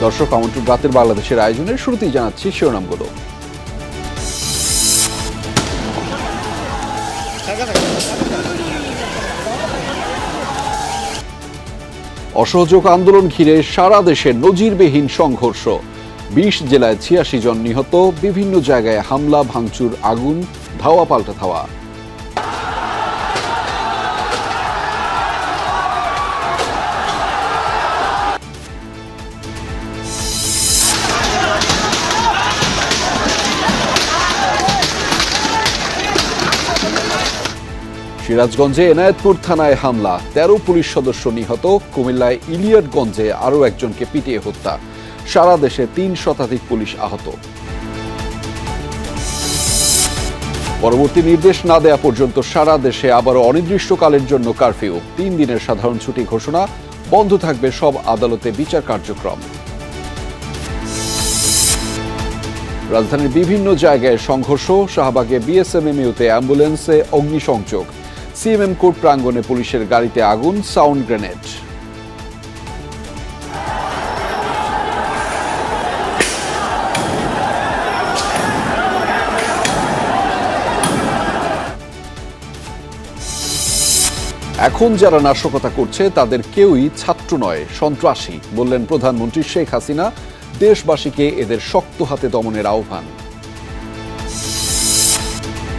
দর্শক, আমন্ত্রণ রাতের বাংলাদেশের আয়োজনের শুরুতেই জানাচ্ছি শিরোনামগুলো। অসহযোগ আন্দোলন ঘিরে সারা দেশে নজিরবিহীন সংঘর্ষ। ২০ জেলায় ৮৬ জন নিহত, বিভিন্ন জায়গায় হামলা, ভাঙচুর, আগুন, ধাওয়া পাল্টা ধাওয়া। সিরাজগঞ্জে এনায়েতপুর থানায় হামলা, ১৩ পুলিশ সদস্য নিহত। কুমিল্লায় ইলিয়টগঞ্জে আরও একজনকে পিটিয়ে হত্যা। সারা দেশে ৩ শতাধিক পুলিশ আহত। পরবর্তী নির্দেশ না দেয়া পর্যন্ত সারা দেশে আবারও অনির্দিষ্টকালের জন্য কারফিউ। ৩ দিনের সাধারণ ছুটি ঘোষণা, বন্ধ থাকবে সব আদালতে বিচার কার্যক্রম। রাজধানীর বিভিন্ন জায়গায় সংঘর্ষ, শাহবাগে বিএসএমএমইউতে অ্যাম্বুলেন্সে অগ্নিসংযোগ, সিএমএম কোর্ট প্রাঙ্গণে পুলিশের গাড়িতে আগুন, সাউন্ড গ্রেনেড। এখন যারা নাশকতা করছে তাদের কেউই ছাত্র নয়, সন্ত্রাসী, বললেন প্রধানমন্ত্রী শেখ হাসিনা। দেশবাসীকে এদের শক্ত হাতে দমনের আহ্বান।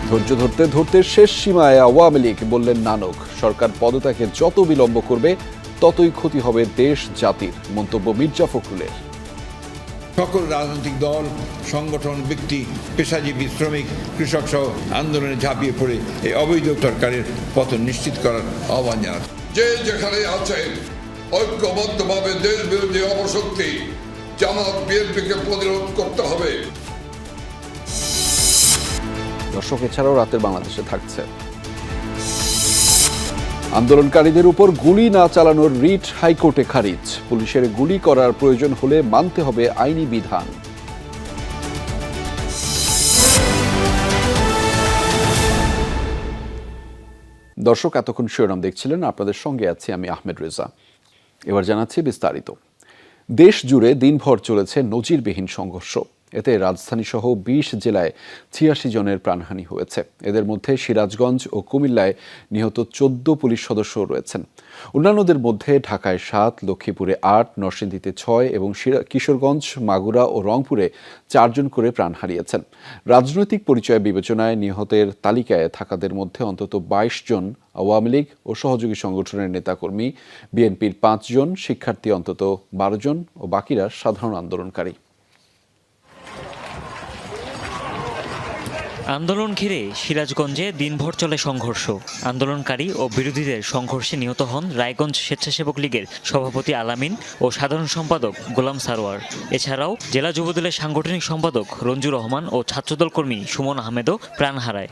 ধৈর্য ধরতে ধরতে শেষ সীমায় আওয়ামী লীগ, বললেন নানক। সরকার পদত্যাগে যত বিলম্ব করবে ততই ক্ষতি হবে দেশ জাতির, মন্তব্য মির্জা ফখরুলের। সকল রাজনৈতিক দল, সংগঠন, ব্যক্তি, পেশাজীবী, শ্রমিক, কৃষক সহ আন্দোলনে ঝাঁপিয়ে পড়ে এই অবৈধ সরকারের পতন নিশ্চিত করার আহ্বান জানাচ্ছে। যে যেখানে আছেন, ঐক্যবদ্ধভাবে দেশ বিরোধী অপশক্তি জামাত বিএনপিকে প্রতিরোধ করতে হবে। দর্শক, এছাড়াও রাতের বাংলাদেশে থাকছে আন্দোলনকারীদের উপর গুলি না চালানোর রিট হাইকোর্টে খারিজ। পুলিশের গুলি করার প্রয়োজন হলে মানতে হবে আইনি বিধান। দর্শক, এতক্ষণ শিরোনাম দেখছিলেন, আপনাদের সঙ্গে আছি আমি আহমেদ রেজা। এবার জানাচ্ছি বিস্তারিত। দেশ জুড়ে দিনভর চলেছে নজিরবিহীন সংঘর্ষ। এতে রাজধানী সহ ২০ জেলায় ৮৬ জনের প্রাণহানি হয়েছে। এদের মধ্যে সিরাজগঞ্জ ও কুমিল্লায় নিহত ১৪ পুলিশ সদস্য রয়েছেন। অন্যান্যদের মধ্যে ঢাকায় ৭, লক্ষ্মীপুরে ৮, নরসিংদীতে ৬ এবং কিশোরগঞ্জ, মাগুরা ও রংপুরে ৪ জন করে প্রাণ হারিয়েছেন। রাজনৈতিক পরিচয় বিবেচনায় নিহতের তালিকায় থাকাদের মধ্যে অন্তত ২২ জন আওয়ামী লীগ ও সহযোগী সংগঠনের নেতাকর্মী, বিএনপির ৫ জন, শিক্ষার্থী অন্তত ১২ জন ও বাকিরা সাধারণ আন্দোলনকারী। আন্দোলন ঘিরে সিরাজগঞ্জে দিনভর চলে সংঘর্ষ। আন্দোলনকারী ও বিরোধীদের সংঘর্ষে নিহত হন রায়গঞ্জ স্বেচ্ছাসেবক লীগের সভাপতি আলামিন ও সাধারণ সম্পাদক গোলাম সারোয়ার। এছাড়াও জেলা যুবদলের সাংগঠনিক সম্পাদক রঞ্জুর রহমান ও ছাত্রদল কর্মী সুমন আহমেদও প্রাণ হারায়।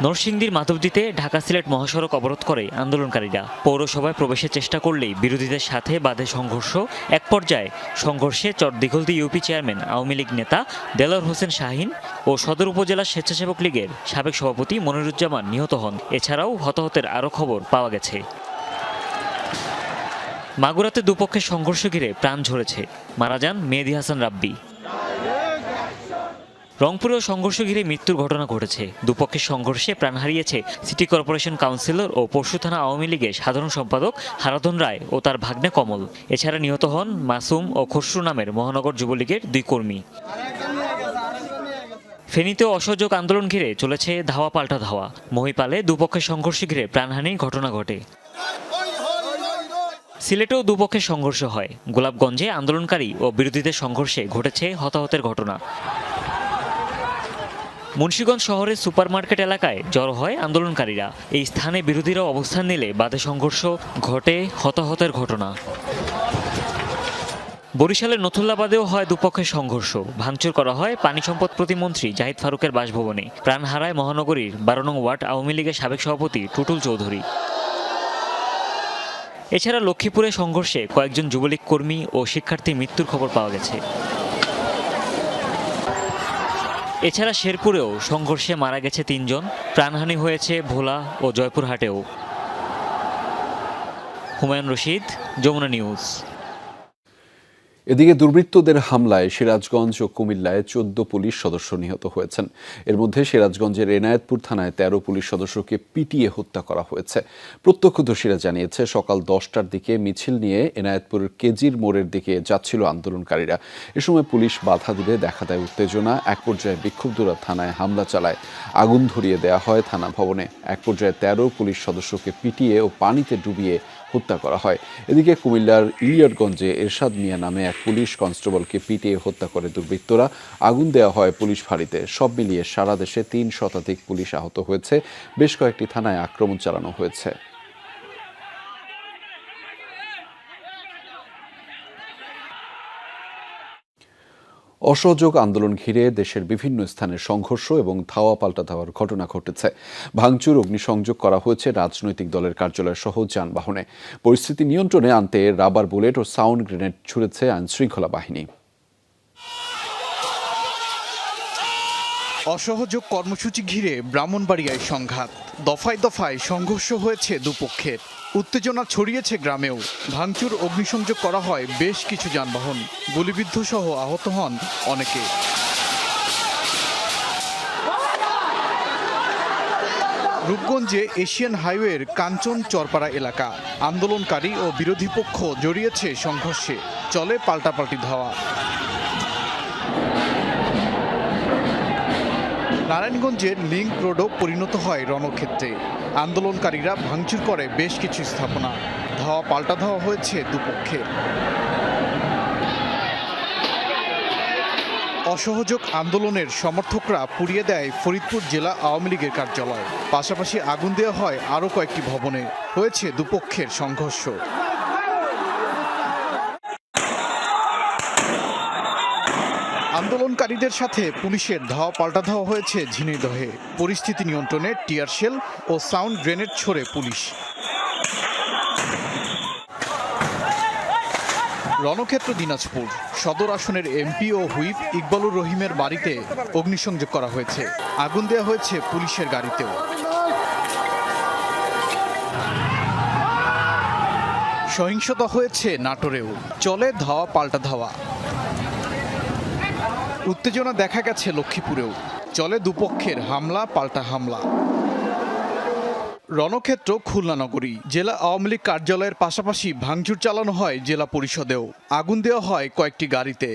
নরসিংদীর মাধবদীতে ঢাকা সিলেট মহাসড়ক অবরোধ করে আন্দোলনকারীরা। পৌরসভায় প্রবেশের চেষ্টা করলেই বিরোধীদের সাথে বাধে সংঘর্ষ। এক পর্যায়ে সংঘর্ষে চরদিঘলদি ইউপি চেয়ারম্যান আওয়ামী লীগ নেতা দেলোয়ার হোসেন শাহীন ও সদর উপজেলা স্বেচ্ছাসেবক লীগের সাবেক সভাপতি মনিরুজ্জামান নিহত হন। এছাড়াও হতাহতের আরও খবর পাওয়া গেছে। মাগুরাতে দুপক্ষের সংঘর্ষ ঘিরে প্রাণ ঝরেছে, মারা যান মেহেদী হাসান রাব্বি। রংপুরেও সংঘর্ষ ঘিরে মৃত্যুর ঘটনা ঘটেছে। দুপক্ষের সংঘর্ষে প্রাণ হারিয়েছে সিটি কর্পোরেশন কাউন্সিলর ও পরশু থানা আওয়ামী লীগের সাধারণ সম্পাদক হারাধন রায় ও তার ভাগ্নে কমল। এছাড়া নিহত হন মাসুম ও খসরু নামের মহানগর যুবলীগের ২ কর্মী। ফেনীতেও অসহযোগ আন্দোলন ঘিরে চলেছে ধাওয়া পাল্টা ধাওয়া। মহিপালে দুপক্ষের সংঘর্ষ ঘিরে প্রাণহানির ঘটনা ঘটে। সিলেটেও দুপক্ষের সংঘর্ষ হয়। গোলাপগঞ্জে আন্দোলনকারী ও বিরোধীদের সংঘর্ষে ঘটেছে হতাহতের ঘটনা। মুন্সিগঞ্জ শহরের সুপারমার্কেট এলাকায় জড়ো হয় আন্দোলনকারীরা। এই স্থানে বিরোধীরা অবস্থান নিলে বাদে সংঘর্ষ ঘটে, হতাহতের ঘটনা। বরিশালের নথুল্লাবাদেও হয় দুপক্ষের সংঘর্ষ। ভাঙচুর করা হয় পানি সম্পদ প্রতিমন্ত্রী জাহিদ ফারুকের বাসভবনে। প্রাণ হারায় মহানগরীর ১২ নং ওয়ার্ড আওয়ামী লীগের সাবেক সভাপতি টুটুল চৌধুরী। এছাড়া লক্ষ্মীপুরে সংঘর্ষে কয়েকজন যুবলীগ কর্মী ও শিক্ষার্থীর মৃত্যুর খবর পাওয়া গেছে। এছাড়া শেরপুরেও সংঘর্ষে মারা গেছে ৩ জন। প্রাণহানি হয়েছে ভোলা ও জয়পুরহাটেও। হুমায়ুন রশিদ, যমুনা নিউজ। এদিকে দুর্বৃত্তদের হামলায় সিরাজগঞ্জ ও কুমিল্লায় ১৪ পুলিশ সদস্য নিহত হয়েছেন। এর মধ্যে সিরাজগঞ্জের এনায়েতপুর থানায় ১৩ পুলিশ সদস্যকে পিটিয়ে হত্যা করা হয়েছে। প্রত্যক্ষদর্শীরা জানিয়েছে, সকাল ১০টার দিকে মিছিল নিয়ে এনায়েতপুরের কেজির মোড়ের দিকে যাচ্ছিল আন্দোলনকারীরা। এ সময় পুলিশ বাধা দিলে দেখা দেয় উত্তেজনা। এক পর্যায়ে বিক্ষুব্ধরা থানায় হামলা চালায়, আগুন ধরিয়ে দেওয়া হয় থানা ভবনে। এক পর্যায়ে ১৩ পুলিশ সদস্যকে পিটিয়ে ও পানিতে ডুবিয়ে হত্যা করা হয়। এদিকে কুমিল্লার ইলিয়টগঞ্জে এরশাদ মিয়া নামে এক পুলিশ কনস্টেবলকে পিটিয়ে হত্যা করে দুর্বৃত্তরা। আগুন দেওয়া হয় পুলিশ ফাঁড়িতে। সব মিলিয়ে সারা দেশে ৩ শতাধিক পুলিশ আহত হয়েছে। বেশ কয়েকটি থানায় আক্রমণ চালানো হয়েছে। অসহযোগ আন্দোলন ঘিরে দেশের বিভিন্ন স্থানে সংঘর্ষ এবং ধাওয়া পাল্টা ধাওয়ার ঘটনা ঘটেছে। ভাঙচুর, অগ্নিসংযোগ করা হয়েছে রাজনৈতিক দলের কার্যালয় সহ যানবাহনে। পরিস্থিতি নিয়ন্ত্রণে আনতে রাবার বুলেট ও সাউন্ড গ্রেনেড ছুড়েছে আইনশৃঙ্খলা বাহিনী। অসহযোগ কর্মসূচি ঘিরে ব্রাহ্মণবাড়িয়ায় সংঘাত, দফায় দফায় সংঘর্ষ হয়েছে দুপক্ষের। উত্তেজনা ছড়িয়েছে গ্রামেও। ভাঙচুর, অগ্নিসংযোগ করা হয় বেশ কিছু যানবাহন। গুলিবিদ্ধ সহ আহত হন অনেকে। রূপগঞ্জে এশিয়ান হাইওয়ের কাঞ্চন চরপাড়া এলাকা। আন্দোলনকারী ও বিরোধী পক্ষ জড়িয়েছে সংঘর্ষে, চলে পাল্টাপাল্টি ধাওয়া। নারায়ণগঞ্জের লিংক রোডও পরিণত হয় রণক্ষেত্রে। আন্দোলনকারীরা ভাঙচুর করে বেশ কিছু স্থাপনা। ধাওয়া পাল্টা ধাওয়া হয়েছে দুপক্ষে। অসহযোগ আন্দোলনের সমর্থকরা পুড়িয়ে দেয় ফরিদপুর জেলা আওয়ামী লীগের কার্যালয়। পাশাপাশি আগুন দেওয়া হয় আরও কয়েকটি ভবনে। হয়েছে দুপক্ষের সংঘর্ষ। আন্দোলনকারীদের সাথে পুলিশের ধাওয়া পাল্টা ধাওয়া হয়েছে ঝিনাইদহে। পরিস্থিতি নিয়ন্ত্রণে টিয়ার শেল ও সাউন্ড গ্রেনেড ছোড়ে পুলিশ। রণক্ষেত্র দিনাজপুর সদর আসনের এমপি ও হুইপ ইকবালুর রহিমের বাড়িতে অগ্নিসংযোগ করা হয়েছে। আগুন দেওয়া হয়েছে পুলিশের গাড়িতেও। সহিংসতা হয়েছে নাটোরেও, চলে ধাওয়া পাল্টা ধাওয়া। উত্তেজনা দেখা গেছে লক্ষ্মীপুরেও, চলে দুপক্ষের হামলা পাল্টা হামলা। রণক্ষেত্র খুলনা নগরী। জেলা আওয়ামী লীগ কার্যালয়ের পাশাপাশি ভাঙচুর চালানো হয় জেলা পরিষদেও। আগুন দেওয়া হয় কয়েকটি গাড়িতে।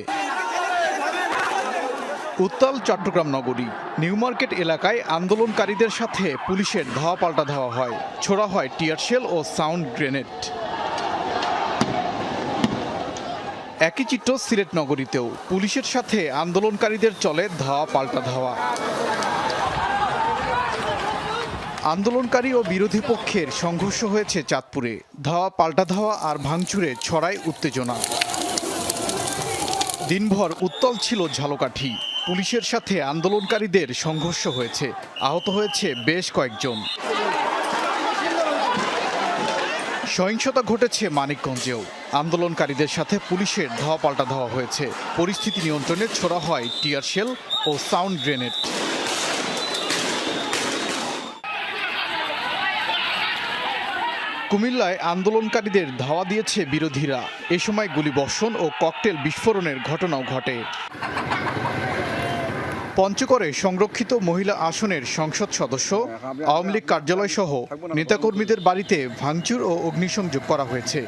উত্তাল চট্টগ্রাম নগরী। নিউ মার্কেট এলাকায় আন্দোলনকারীদের সাথে পুলিশের ধাওয়া পাল্টা ধাওয়া হয়, ছোড়া হয় টিয়ার শেল ও সাউন্ড গ্রেনেড। একই চিত্র সিলেট নগরীতেও। পুলিশের সাথে আন্দোলনকারীদের চলে ধাওয়া পাল্টা ধাওয়া। আন্দোলনকারী ও বিরোধী পক্ষের সংঘর্ষ হয়েছে চাঁদপুরে। ধাওয়া পাল্টা ধাওয়া আর ভাঙচুরে ছড়ায় উত্তেজনা। দিনভর উত্তাল ছিল ঝালকাঠি। পুলিশের সাথে আন্দোলনকারীদের সংঘর্ষ হয়েছে, আহত হয়েছে বেশ কয়েকজন। সহিংসতা ঘটেছে মানিকগঞ্জেও। আন্দোলনকারীদের সাথে পুলিশের ধাওয়া পাল্টা ধাওয়া হয়েছে। পরিস্থিতি নিয়ন্ত্রণে ছোড়া হয় টিয়ার শেল ও সাউন্ড গ্রেনেড। কুমিল্লায় আন্দোলনকারীদের ধাওয়া দিয়েছে বিরোধীরা। এ সময় গুলিবর্ষণ ও ককটেল বিস্ফোরণের ঘটনাও ঘটে। পঞ্চগড়ে সংরক্ষিত মহিলা আসনের সংসদ সদস্য, আওয়ামী লীগ কার্যালয় সহ নেতাকর্মীদের বাড়িতে ভাঙচুর ও অগ্নিসংযোগ করা হয়েছে।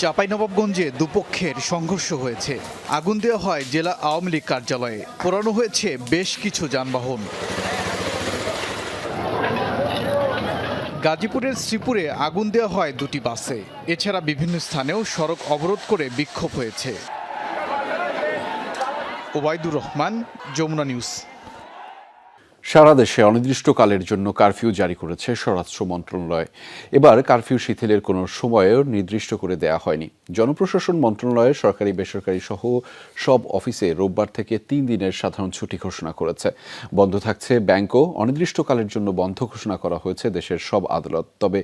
চাঁপাইনবাবগঞ্জে দুপক্ষের সংঘর্ষ হয়েছে। আগুন দেওয়া হয় জেলা আওয়ামী লীগ কার্যালয়ে। পোড়ানো হয়েছে বেশ কিছু যানবাহন। গাজীপুরের শ্রীপুরে আগুন দেওয়া হয় দুটি বাসে। এছাড়া বিভিন্ন স্থানেও সড়ক অবরোধ করে বিক্ষোভ হয়েছে। ওবায়দুর রহমান, যমুনা নিউজ। সারা দেশে অনির্দিষ্টকালের জন্য কারফিউ জারি করেছে স্বরাষ্ট্র মন্ত্রণালয়। এবার কারফিউ শিথিলের কোনো সময়ও নির্দিষ্ট করে দেয়া হয়নি। জনপ্রশাসন মন্ত্রণালয়ের সরকারি বেসরকারি সহ সব অফিসে রোববার থেকে 3 দিনের সাধারণ ছুটি ঘোষণা করেছে। বন্ধ থাকছে ব্যাংকও। অনির্দিষ্টকালের জন্য বন্ধ ঘোষণা করা হয়েছে দেশের সব আদালত। তবে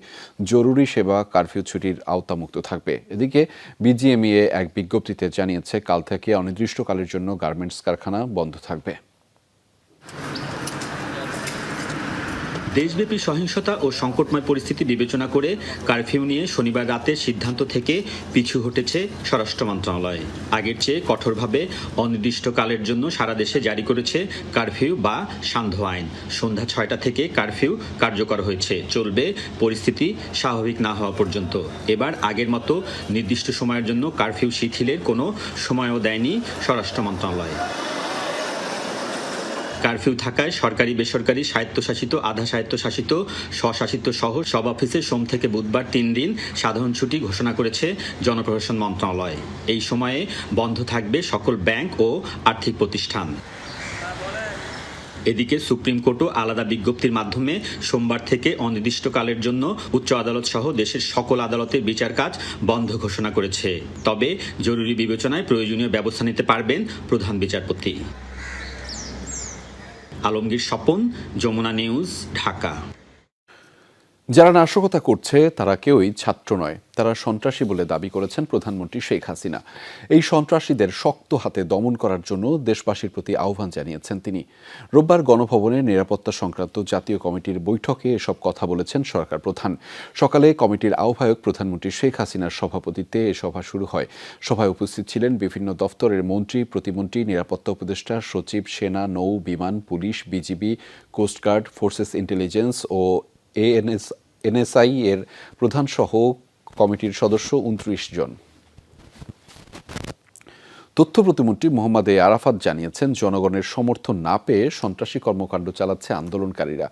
জরুরি সেবা কারফিউ ছুটির আওতামুক্ত থাকবে। এদিকে বিজিএমইএ এক বিজ্ঞপ্তিতে জানিয়েছে, কাল থেকে অনির্দিষ্টকালের জন্য গার্মেন্টস কারখানা বন্ধ থাকবে। দেশব্যাপী সহিংসতা ও সংকটময় পরিস্থিতি বিবেচনা করে কারফিউ নিয়ে শনিবার রাতের সিদ্ধান্ত থেকে পিছু হটেছে স্বরাষ্ট্র মন্ত্রণালয়। আগের চেয়ে কঠোরভাবে অনির্দিষ্টকালের জন্য সারা দেশে জারি করেছে কারফিউ বা সান্ধ্য আইন। সন্ধ্যা ৬টা থেকে কারফিউ কার্যকর হয়েছে, চলবে পরিস্থিতি স্বাভাবিক না হওয়া পর্যন্ত। এবার আগের মতো নির্দিষ্ট সময়ের জন্য কারফিউ শিথিলের কোনো সময়ও দেয়নি স্বরাষ্ট্র মন্ত্রণালয়। কারফিউ থাকায় সরকারি, বেসরকারি, স্বায়ত্তশাসিত, আধা স্বায়ত্তশাসিত, স্বশাসিত সহ সব অফিসে সোম থেকে বুধবার ৩ দিন সাধারণ ছুটি ঘোষণা করেছে জনপ্রশাসন মন্ত্রণালয়। এই সময়ে বন্ধ থাকবে সকল ব্যাংক ও আর্থিক প্রতিষ্ঠান। এদিকে সুপ্রিম কোর্টও আলাদা বিজ্ঞপ্তির মাধ্যমে সোমবার থেকে অনির্দিষ্টকালের জন্য উচ্চ আদালত সহ দেশের সকল আদালতের বিচার কাজ বন্ধ ঘোষণা করেছে। তবে জরুরি বিবেচনায় প্রয়োজনীয় ব্যবস্থা নিতে পারবেন প্রধান বিচারপতি। আলমগীর স্বপন, যমুনা নিউজ, ঢাকা। যারা নাশকতা করছে তারা কেউই ছাত্র নয়, তারা সন্ত্রাসী বলে দাবি করেছেন প্রধানমন্ত্রী শেখ হাসিনা। এই সন্ত্রাসীদের শক্ত হাতে দমন করার জন্য দেশবাসীর প্রতি আহ্বান জানিয়েছেন তিনি। রোববার গণভবনে নিরাপত্তা সংক্রান্ত জাতীয় কমিটির বৈঠকে এসব কথা বলেছেন সরকার প্রধান। সকালে কমিটির আহ্বায়ক প্রধানমন্ত্রী শেখ হাসিনার সভাপতিত্বে এ সভা শুরু হয়। সভায় উপস্থিত ছিলেন বিভিন্ন দফতরের মন্ত্রী, প্রতিমন্ত্রী, নিরাপত্তা উপদেষ্টা, সচিব, সেনা, নৌ, বিমান, পুলিশ, বিজিবি, কোস্টগার্ড, ফোর্সেস ইন্টেলিজেন্স ও এনএসআই এর প্রধান সহ কমিটির সদস্য ২৯ জন। তথ্য প্রতিমন্ত্রী মোহাম্মদ এ আরাফাত জানিয়েছেন, জনগণের সমর্থন না পেয়ে সন্ত্রাসী কর্মকাণ্ড চালাচ্ছে আন্দোলনকারীরা।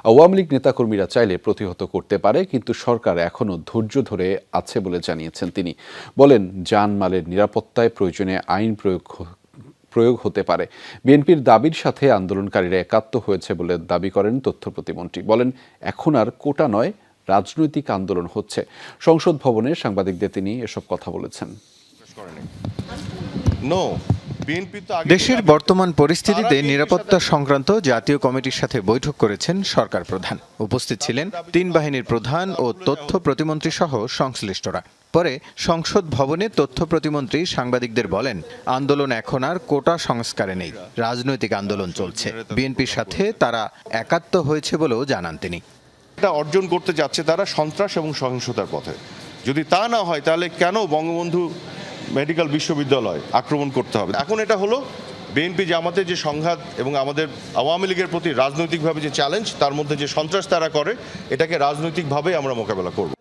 আওয়ামী লীগ নেতাকর্মীরা চাইলে প্রতিহত করতে পারে, কিন্তু সরকার এখনও ধৈর্য ধরে আছে বলে জানিয়েছেন তিনি। বলেন, জানমালের নিরাপত্তায় প্রয়োজনে আইন প্রয়োগ হতে পারে। বিএনপির দাবির সাথে আন্দোলনকারীরা একাত্ম হয়েছে বলে দাবি করেন তথ্য প্রতিমন্ত্রী। বলেন, এখন আর কোটা নয়, রাজনৈতিক আন্দোলন হচ্ছে। সংসদ ভবনে সাংবাদিকদের তিনি এসব কথা বলেছেন। দেশের বর্তমান পরিস্থিতিতে নিরাপত্তা সংক্রান্ত জাতীয় কমিটির সাথে বৈঠক করেছেন সরকার প্রধান। উপস্থিত ছিলেন ৩ বাহিনীর প্রধান ও তথ্য প্রতিমন্ত্রী সহ সংশ্লিষ্টরা। পরে সংসদ ভবনে তথ্য প্রতিমন্ত্রী সাংবাদিকদের বলেন, আন্দোলন এখন আর কোটা সংস্কারে নেই, রাজনৈতিক আন্দোলন চলছে। বিএনপির সাথে তারা একাত্ম হয়েছে বলেও জানান তিনি। এটা অর্জন করতে যাচ্ছে তারা সন্ত্রাস এবং সহিংসতার পথে। যদি তা না হয় তাহলে কেন বঙ্গবন্ধু মেডিকেল বিশ্ববিদ্যালয় আক্রমণ করতে হবে? এখন এটা হলো বিএনপি জামাতের যে সংঘাত এবং আমাদের আওয়ামী লীগের প্রতি রাজনৈতিকভাবে যে চ্যালেঞ্জ, তার মধ্যে যে সন্ত্রাস তারা করে, এটাকে রাজনৈতিকভাবে আমরা মোকাবেলা করব।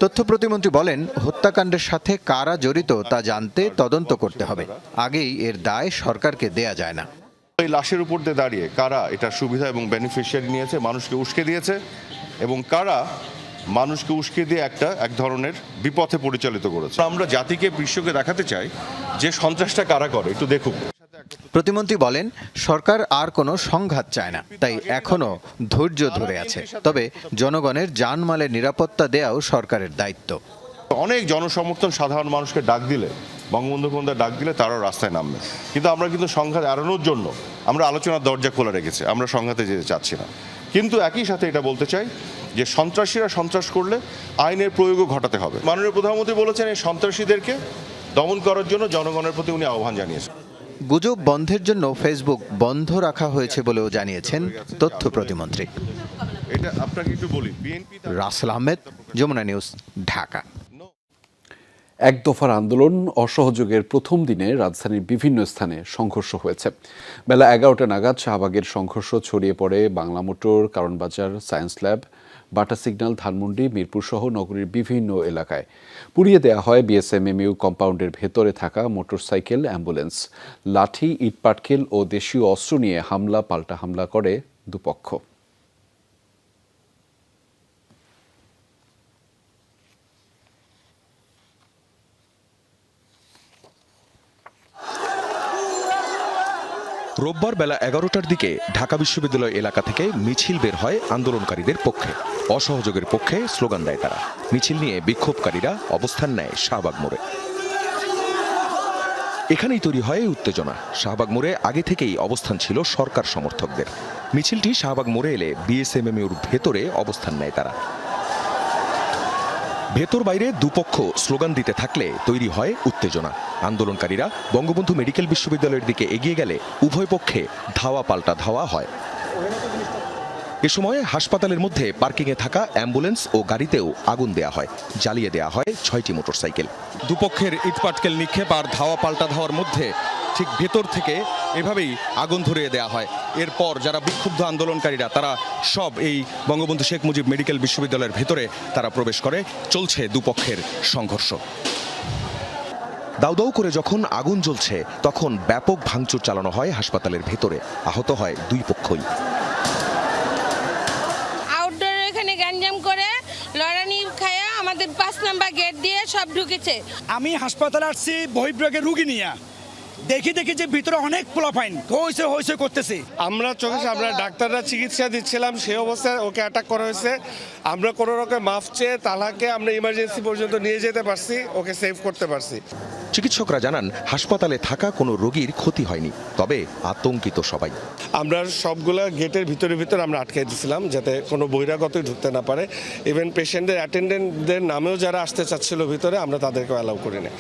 তথ্য প্রতিমন্ত্রী বলেন, হত্যাকাণ্ডের সাথে কারা জড়িত তা জানতে তদন্ত করতে হবে, আগেই এর দায় সরকারকে দেয়া যায় না। এই লাশের উপর দিয়ে দাঁড়িয়ে কারা এটা সুবিধা এবং বেনিফিশিয়ারি নিয়েছে, মানুষকে উস্কে দিয়েছে, এবং কারা মানুষকে উস্কে দিয়ে এক ধরনের বিপথে পরিচালিত করেছে। আমরা জাতিকে, বিশ্বকে দেখাতে চাই যে সন্ত্রাসটা কারা করে, একটু দেখুক। প্রতিমন্ত্রী বলেন, সরকার আর কোনো সংঘাত চায় না, তাই এখনো ধৈর্য ধরে আছে। তবে জনগণের জানমালের নিরাপত্তা দেওয়াও সরকারের দায়িত্ব। অনেক জনসমর্থন সাধারণ মানুষকে ডাক দিলে, বঙ্গবন্ধু কন্যার ডাক দিলে তারাও রাস্তায় নামবে। কিন্তু আমরা সংঘাত এড়ানোর জন্য আমরা আলোচনার দরজা খোলা রেখেছি, আমরা সংঘাতে যেতে চাচ্ছি না। কিন্তু একই সাথে এটা বলতে চাই যে সন্ত্রাসীরা সন্ত্রাস করলে আইনের প্রয়োগও ঘটাতে হবে। মাননীয় প্রধানমন্ত্রী বলেছেন, এই সন্ত্রাসীদেরকে দমন করার জন্য জনগণের প্রতি উনি আহ্বান জানিয়েছেন। গুজব বন্ধের জন্য ফেসবুক বন্ধ রাখা হয়েছে বলেও জানিয়েছেন তথ্য প্রতিমন্ত্রী। এটা আপনাকে একটু বলি, বিএনপি রাসেল আহমেদ, যমুনা নিউজ, ঢাকা। এক দফার আন্দোলন অসহযোগের প্রথম দিনে রাজধানীর বিভিন্ন স্থানে সংঘর্ষ হয়েছে। বেলা 11টা নাগাদ শাহবাগের সংঘর্ষ ছড়িয়ে পড়ে Bangla motor, Karwanbazar, science lab, Bata signal, Dhanmondi, Mirpur সহ নগরীর বিভিন্ন এলাকায়। পুড়িয়ে দেওয়া হয় বিএসএমএমইউ কম্পাউন্ডের ভেতরে থাকা মোটরসাইকেল, অ্যাম্বুলেন্স। লাঠি, ইটপাটকেল ও দেশীয় অস্ত্র নিয়ে হামলা পাল্টা হামলা করে দুপক্ষ। রোববার বেলা 11টার দিকে ঢাকা বিশ্ববিদ্যালয় এলাকা থেকে মিছিল বের হয় আন্দোলনকারীদের পক্ষে। অসহযোগের পক্ষে স্লোগান দেয় তারা। মিছিল নিয়ে বিক্ষোভকারীরা অবস্থান নেয় শাহবাগ মোড়ে। এখানেই তৈরি হয় উত্তেজনা। শাহবাগ মোড়ে আগে থেকেই অবস্থান ছিল সরকার সমর্থকদের। মিছিলটি শাহবাগ মোড়ে এলে বিএসএমএমইউর ভেতরে অবস্থান নেয় তারা। ভেতর বাইরে দুপক্ষ স্লোগান দিতে থাকলে তৈরি হয় উত্তেজনা। আন্দোলনকারীরা বঙ্গবন্ধু মেডিকেল বিশ্ববিদ্যালয়ের দিকে এগিয়ে গেলে উভয় পক্ষে ধাওয়া পাল্টা ধাওয়া হয়। এ সময় হাসপাতালের মধ্যে পার্কিংয়ে থাকা অ্যাম্বুলেন্স ও গাড়িতেও আগুন দেয়া হয়, জ্বালিয়ে দেয়া হয় 6টি মোটরসাইকেল। দুপক্ষের ইটপাটকেল নিক্ষেপ আর ধাওয়া পাল্টা ধাওয়ার মধ্যে ঠিক ভেতর থেকে এভাবেই আগুন ধরিয়ে দেয়া হয়। এরপর যারা বিক্ষুব্ধ আন্দোলনকারীরা তারা সব এই বঙ্গবন্ধু শেখ মুজিব মেডিকেল বিশ্ববিদ্যালয়ের ভেতরে তারা প্রবেশ করে। চলছে দুপক্ষের সংঘর্ষ। দাউ দাউ করে যখন আগুন জ্বলছে তখন ব্যাপক ভাঙচুর চালানো হয় হাসপাতালের ভেতরে। আহত হয় দুই পক্ষই। আউটডোরে এখানে গ্যাঞ্জাম করে লড়ানি খায়া আমাদের 5 নাম্বার গেট দিয়ে সব ঢুকেছে। আমি হাসপাতালে আসছি বহির্বিভাগের রুগী নিয়ে, দেখি যে ভিতরে অনেক পোলাপাইন হইছে করতেছে। আমরা চোখে সামনে ডাক্তাররা চিকিৎসা দিচ্ছিলাম, সেই অবস্থায় ওকে অ্যাটাক করা হয়েছে। আমরা কোনো রকম মাফ চেয়ে তালাকে আমরা ইমার্জেন্সি পর্যন্ত নিয়ে যেতে পারছি, ওকে সেভ করতে পারছি। চিকিৎসকরা জানান হাসপাতালে থাকা কোনো রোগীর ক্ষতি হয়নি, তবে আতঙ্কিত সবাই। আমরা সবগুলা গেটের ভিতরে আমরা আটকে দিয়েছিলাম যাতে কোনো বহিরাগতই ঢুকতে না পারে। ইভেন পেশেন্টদের অ্যাটেন্ডেন্টদের নামেও যারা আসতে চাচ্ছিল ভিতরে, আমরা তাদেরকেও অ্যালাউ করি না।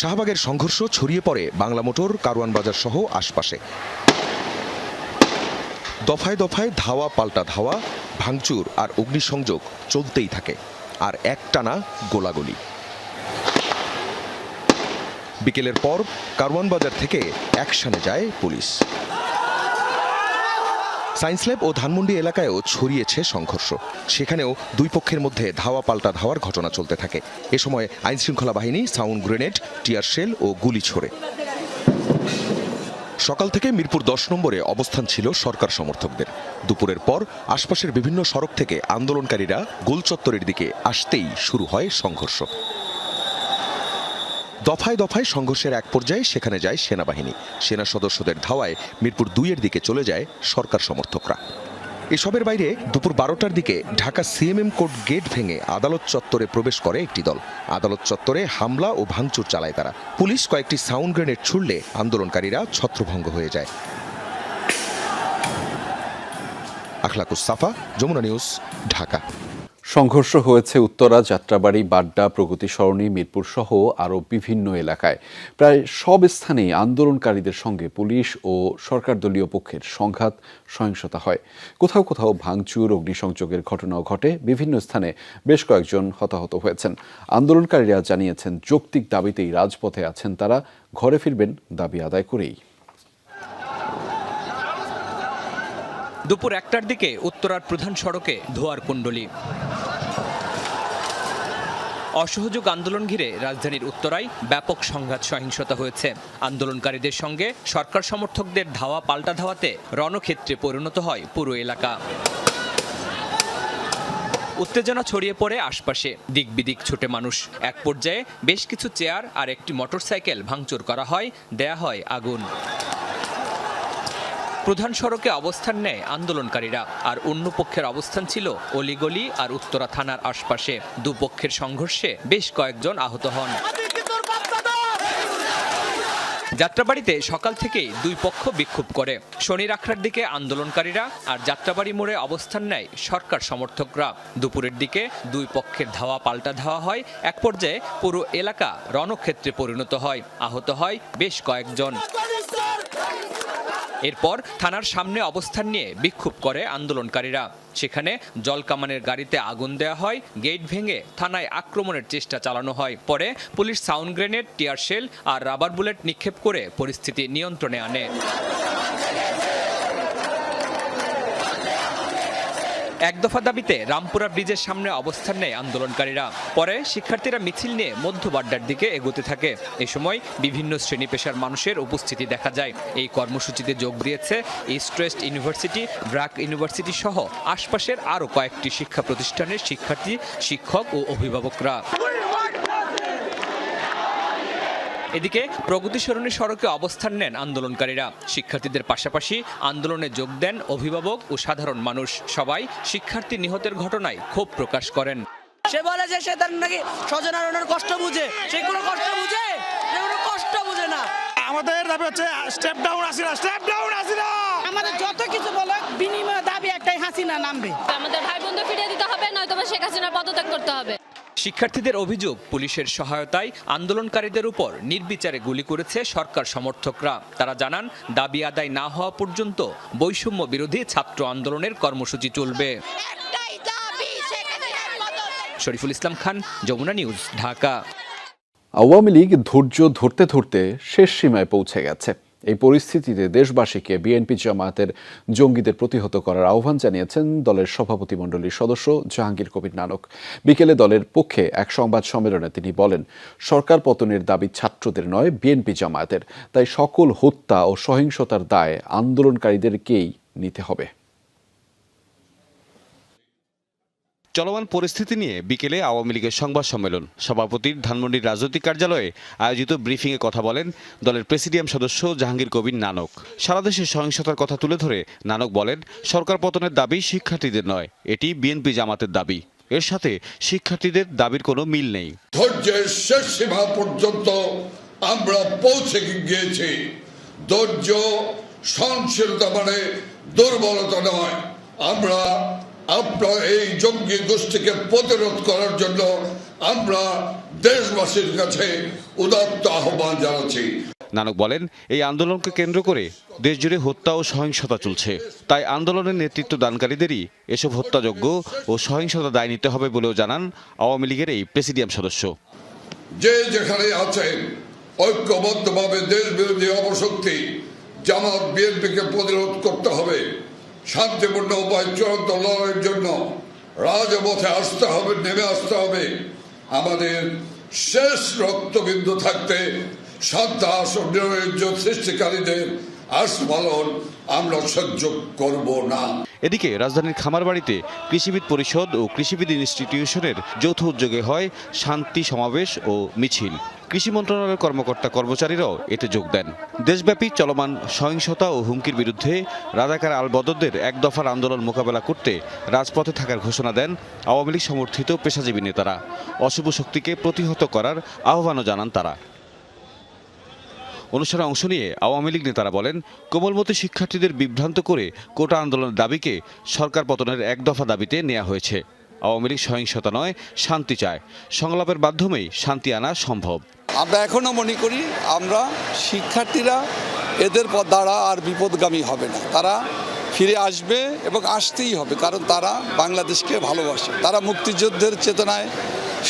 শাহবাগের সংঘর্ষ ছড়িয়ে পড়ে বাংলা মোটর, কারওয়ান বাজার সহ আশপাশে। দফায় দফায় ধাওয়া পাল্টা ধাওয়া, ভাঙচুর আর অগ্নিসংযোগ চলতেই থাকে, আর একটানা গোলাগুলি। বিকেলের পর কারওয়ান বাজার থেকে অ্যাকশনে যায় পুলিশ। সায়েন্স ল্যাব ও ধানমন্ডি এলাকায়ও ছড়িয়েছে সংঘর্ষ। সেখানেও দুই পক্ষের মধ্যে ধাওয়া পাল্টা ধাওয়ার ঘটনা চলতে থাকে। এ সময় আইনশৃঙ্খলা বাহিনী সাউন্ড গ্রেনেড, টিয়ার শেল ও গুলি ছোড়ে। সকাল থেকে মিরপুর 10 নম্বরে অবস্থান ছিল সরকার সমর্থকদের। দুপুরের পর আশপাশের বিভিন্ন সড়ক থেকে আন্দোলনকারীরা গোল চত্বরের দিকে আসতেই শুরু হয় সংঘর্ষ। দফায় দফায় সংঘর্ষের এক পর্যায়ে সেখানে যায় সেনাবাহিনী। সেনা সদস্যদের ধাওয়ায় মিরপুর 2-এর দিকে চলে যায় সরকার সমর্থকরা। এসবের বাইরে দুপুর 12টার দিকে ঢাকা সিএমএম কোর্ট গেট ভেঙে আদালত চত্বরে প্রবেশ করে একটি দল। আদালত চত্বরে হামলা ও ভাঙচুর চালায় তারা। পুলিশ কয়েকটি সাউন্ড গ্রেনেড ছুড়লে আন্দোলনকারীরা ছত্রভঙ্গ হয়ে যায়। আখলাকুস সাফা, যমুনা নিউজ, ঢাকা। সংঘর্ষ হয়েছে উত্তরা, যাত্রাবাড়ি, বাড্ডা, প্রগতি সরণি, মিরপুর সহ আরও বিভিন্ন এলাকায়। প্রায় সব স্থানেই আন্দোলনকারীদের সঙ্গে পুলিশ ও সরকার দলীয় পক্ষের সংঘাত, সহিংসতা হয়। কোথাও কোথাও ভাঙচুর, অগ্নিসংযোগের ঘটনাও ঘটে। বিভিন্ন স্থানে বেশ কয়েকজন হতাহত হয়েছেন। আন্দোলনকারীরা জানিয়েছেন যৌক্তিক দাবিতেই রাজপথে আছেন তারা, ঘরে ফিরবেন দাবি আদায় করেই। দুপুর 1টার দিকে উত্তরার প্রধান সড়কে ধোঁয়ার কুণ্ডলী। অসহযোগ আন্দোলন ঘিরে রাজধানীর উত্তরায় ব্যাপক সংঘাত, সহিংসতা হয়েছে। আন্দোলনকারীদের সঙ্গে সরকার সমর্থকদের ধাওয়া পাল্টা ধাওয়াতে রণক্ষেত্রে পরিণত হয় পুরো এলাকা। উত্তেজনা ছড়িয়ে পড়ে আশপাশে, দিক বিদিক ছুটে মানুষ। এক পর্যায়ে বেশ কিছু চেয়ার আর একটি মোটরসাইকেল ভাঙচুর করা হয়, দেয়া হয় আগুন। প্রধান সড়কে অবস্থান নেয় আন্দোলনকারীরা, আর অন্য পক্ষের অবস্থান ছিল অলিগলি আর উত্তরা থানার আশপাশে। দুপক্ষের সংঘর্ষে বেশ কয়েকজন আহত হন। যাত্রাবাড়িতে সকাল থেকেই দুই পক্ষ বিক্ষোভ করে। শনির আখড়ার দিকে আন্দোলনকারীরা আর যাত্রাবাড়ি মোড়ে অবস্থান নেয় সরকার সমর্থকরা। দুপুরের দিকে দুই পক্ষের ধাওয়া পাল্টা ধাওয়া হয়। এক পর্যায়ে পুরো এলাকা রণক্ষেত্রে পরিণত হয়, আহত হয় বেশ কয়েকজন। এরপর থানার সামনে অবস্থান নিয়ে বিক্ষোভ করে আন্দোলনকারীরা। সেখানে জলকামানের গাড়িতে আগুন দেওয়া হয়, গেট ভেঙে থানায় আক্রমণের চেষ্টা চালানো হয়। পরে পুলিশ সাউন্ড গ্রেনেড, টিয়ার শেল আর রাবার বুলেট নিক্ষেপ করে পরিস্থিতি নিয়ন্ত্রণে আনে। এক দফা দাবিতে রামপুরা ব্রিজের সামনে অবস্থান নেয় আন্দোলনকারীরা। পরে শিক্ষার্থীরা মিছিল নিয়ে মধ্য বাড্ডার দিকে এগোতে থাকে। এ সময় বিভিন্ন শ্রেণী পেশার মানুষের উপস্থিতি দেখা যায়। এই কর্মসূচিতে যোগ দিয়েছে east West university, BRAC university সহ আশপাশের আরও কয়েকটি শিক্ষা প্রতিষ্ঠানের শিক্ষার্থী, শিক্ষক ও অভিভাবকরা। এদিকে প্রগতি সরণি সড়কে অবস্থান নেন আন্দোলনকারীরা। শিক্ষার্থীদের পাশাপাশি আন্দোলনে যোগ দেন অভিভাবক ও সাধারণ মানুষ। সবাই শিক্ষার্থী নিহতের ঘটনায় ক্ষোভ প্রকাশ করেন। সে বলে যে সে তার নাকি স্বজনের কষ্ট বুঝে, সে কোনো কষ্ট বুঝে, কোনো কষ্ট বুঝে না। আমাদের দাবি হচ্ছে step down Hasina, step down Hasina. আমাদের যত কিছু বলে বিনিময় দাবি একটাই, হাসিনা নামবে। আমাদের ভাই বোনদের ফিরিয়ে দিতে হবে, নয়তো শেখ হাসিনার পদত্যাগ করতে হবে। শিক্ষার্থীদের অভিযোগ, পুলিশের সহায়তায় আন্দোলনকারীদের উপর নির্বিচারে গুলি করেছে সরকার সমর্থকরা। তারা জানান, দাবি আদায় না হওয়া পর্যন্ত বৈষম্য বিরোধী ছাত্র আন্দোলনের কর্মসূচি চলবে। শরীফুল ইসলাম খান, যমুনা নিউজ, ঢাকা। আওয়ামী লীগ ধৈর্য ধরতে ধরতে শেষ সীমায় পৌঁছে গেছে। এই পরিস্থিতিতে দেশবাসীকে বিএনপি জামায়াতের জঙ্গিদের প্রতিহত করার আহ্বান জানিয়েছেন দলের সভাপতিমণ্ডলীর সদস্য জাহাঙ্গীর কবির নানক। বিকেলে দলের পক্ষে এক সংবাদ সম্মেলনে তিনি বলেন, সরকার পতনের দাবি ছাত্রদের নয়, বিএনপি জামায়াতের। তাই সকল হত্যা ও সহিংসতার দায় আন্দোলনকারীদেরকেই নিতে হবে। চলমান পরিস্থিতি নিয়ে বিকেলে আওয়ামী লীগের সংবাদ সম্মেলন। সভাপতির ধানমন্ডির রাজনৈতিক কার্যালয়ে আয়োজিত ব্রিফিংয়ে কথা বলেন দলের প্রেসিডিয়াম সদস্য জাহাঙ্গীর কবির নানক। সারা দেশে সহিংসতার কথা তুলে ধরে নানক বলেন, সরকার পতনের দাবি শিক্ষার্থীদের নয়, এটি বিএনপি জামাতের দাবি। এর সাথে শিক্ষার্থীদের দাবির কোনো মিল নেই। ধৈর্যের শেষ সীমা পর্যন্ত আমরা পৌঁছে গিয়েছি। ধৈর্য সহনশীলতা মানে দুর্বলতা নয়। আমরা আপনার এই জঙ্গি গোষ্ঠীকে প্রতিরোধ করার জন্য আমরা দেশবাসীর কাছে উদাত্ত আহ্বান জানাচ্ছি। নানক বলেন, এই আন্দোলনকে কেন্দ্র করে দেশজুড়ে হত্যা ও সহিংসতা চলছে। তাই আন্দোলনের নেতৃত্ব দানকারীদেরই এসব হত্যাযজ্ঞ ও সহিংসতা দায় নিতে হবে বলেও জানান আওয়ামী লীগের এই প্রেসিডিয়াম সদস্য। যে যেখানে আছেন, ঐক্যবদ্ধভাবে দেশ বিরোধী অপশক্তি জামাত বিএনপিকে প্রতিরোধ করতে হবে। শান্তিপূর্ণ উপায় চূড়ান্ত লড়াইয়ের জন্য রাজপথে আসতে হবে, নেমে আসতে হবে। আমাদের শেষ রক্তবিন্দু থাকতে সন্ত্রাস ও নৈরাজ্য সৃষ্টিকারীদের আস্ফালন আমরা সহ্য করব না। এদিকে রাজধানীর খামারবাড়িতে কৃষিবিদ পরিষদ ও কৃষিবিদ ইনস্টিটিউশনের যৌথ উদ্যোগে হয় শান্তি সমাবেশ ও মিছিল। কৃষি মন্ত্রণালয়ের কর্মকর্তা কর্মচারীরাও এতে যোগ দেন। দেশব্যাপী চলমান সহিংসতা ও হুমকির বিরুদ্ধে রাজাকার আল বদরদের এক দফার আন্দোলন মোকাবেলা করতে রাজপথে থাকার ঘোষণা দেন আওয়ামী লীগ সমর্থিত পেশাজীবী নেতারা। অশুভ শক্তিকে প্রতিহত করার আহ্বানও জানান তারা। অনুষ্ঠানে অংশ নিয়ে আওয়ামী লীগ নেতারা বলেন, কোমলমতি শিক্ষার্থীদের বিভ্রান্ত করে কোটা আন্দোলনের দাবিকে সরকার পতনের এক দফা দাবিতে নেওয়া হয়েছে। আওয়ামী লীগ সহিংসতা নয়, শান্তি চায়। সংলাপের মাধ্যমেই শান্তি আনা সম্ভব। আমরা এখনো মনে করি আমরা শিক্ষার্থীরা এদের দ্বারা আর বিপদগামী হবে না। তারা ফিরে আসবে এবং আসতেই হবে, কারণ তারা বাংলাদেশকে ভালোবাসে। তারা মুক্তিযুদ্ধের চেতনায়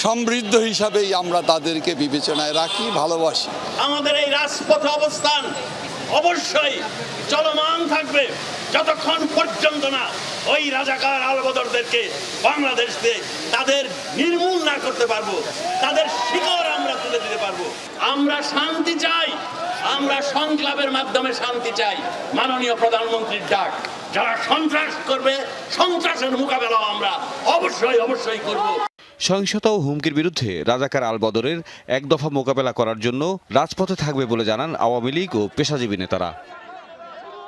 সমৃদ্ধ হিসাবেই আমরা তাদেরকে বিবেচনায় রাখি, ভালোবাসি। আমাদের এই রাজপথে অবস্থান অবশ্যই চলমান থাকবে যতক্ষণ পর্যন্ত না ওই রাজাকার আলবদরদেরকে বাংলাদেশে তাদের নির্মূল না করতে পারবো, তাদের শিকড় আমরা তুলে দিতে পারবো। আমরা শান্তি চাই, আমরা সংলাপের মাধ্যমে শান্তি চাই। মাননীয় প্রধানমন্ত্রীর ডাক, যারা সন্ত্রাস করবে সন্ত্রাসের মোকাবেলাও আমরা অবশ্যই করব। সহিংসতা ও হুমকির বিরুদ্ধে রাজাকার আল বদরের এক দফা মোকাবেলা করার জন্য রাজপথে থাকবে বলে জানান আওয়ামী লীগ ও পেশাজীবী নেতারা।